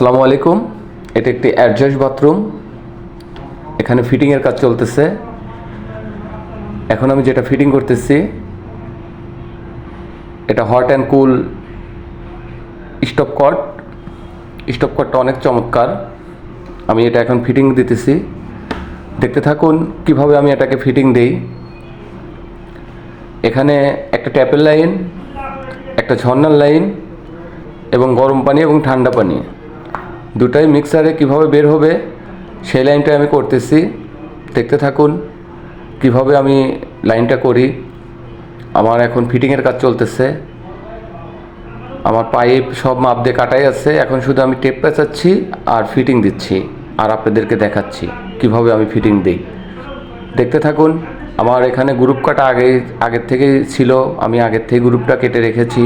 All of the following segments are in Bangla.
আসসালামু আলাইকুম। এটা একটি অ্যাডজাস্ট বাথরুম। এখানে ফিটিংয়ের কাজ চলতেছে। এখন আমি যেটা ফিটিং করতেছি এটা হট অ্যান্ড কুল স্টপ কটটা অনেক চমৎকার। আমি এটা এখন ফিটিং দিতেছি, দেখতে থাকুন কিভাবে আমি এটাকে ফিটিং দেই। এখানে একটা ট্যাপের লাইন, একটা ঝর্ণার লাইন এবং গরম পানি এবং ঠান্ডা পানি দুটাই মিক্সারে কিভাবে বের হবে সেই লাইনটা আমি করতেছি। দেখতে থাকুন কিভাবে আমি লাইনটা করি। আমার এখন ফিটিংয়ের কাজ চলতেছে। আমার পাইপ সব মাপ দিয়ে কাটাই আছে, এখন শুধু আমি টেপ পেঁচাচ্ছি আর ফিটিং দিচ্ছি আর আপনাদেরকে দেখাচ্ছি কিভাবে আমি ফিটিং দিই। দেখতে থাকুন। আমার এখানে গ্রুপ কাটা আগের থেকেই ছিল, আমি আগের থেকে গ্রুপটা কেটে রেখেছি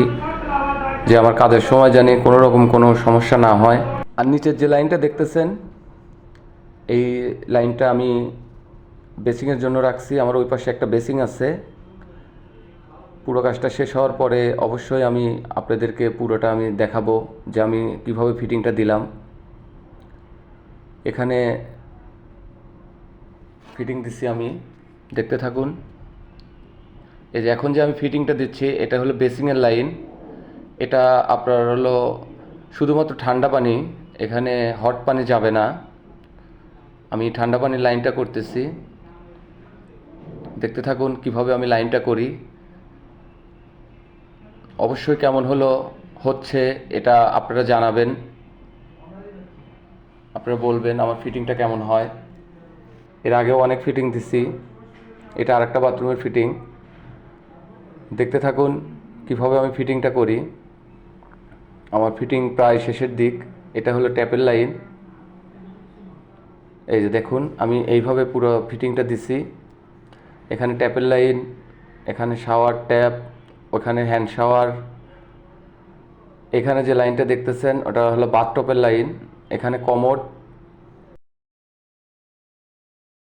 যে আমার কাজের সময় জানি কোনো রকম কোনো সমস্যা না হয়। আর নিচের যে লাইনটা দেখতেছেন এই লাইনটা আমি বেসিংয়ের জন্য রাখছি। আমার ওই পাশে একটা বেসিং আছে। পুরো কাজটা শেষ হওয়ার পরে অবশ্যই আমি আপনাদেরকে পুরোটা আমি দেখাবো যে আমি কিভাবে ফিটিংটা দিলাম। এখানে ফিটিং দিচ্ছি আমি, দেখতে থাকুন। এই যে এখন যে আমি ফিটিংটা দিচ্ছি এটা হলো বেসিংয়ের লাইন। এটা আপনার হলো শুধুমাত্র ঠান্ডা পানি, এখানে হট পানি যাবে না। আমি ঠান্ডা পানির লাইনটা করতেছি, দেখতে থাকুন কিভাবে আমি লাইনটা করি। অবশ্যই কেমন হচ্ছে এটা আপনারা জানাবেন, আপনারা বলবেন আমার ফিটিংটা কেমন হয়। এর আগেও অনেক ফিটিং দিছি, এটা আরেকটা বাথরুমের ফিটিং। দেখতে থাকুন কিভাবে আমি ফিটিংটা করি। আমার ফিটিং প্রায় শেষের দিক। এটা হলো ট্যাপের লাইন। এই যে দেখুন আমি এইভাবে পুরো ফিটিংটা দিছি। এখানে ট্যাপের লাইন, এখানে শাওয়ার ট্যাপ, ওখানে হ্যান্ড শাওয়ার। এখানে যে লাইনটা দেখতেছেন ওটা হলো বাথটপের লাইন। এখানে কমোড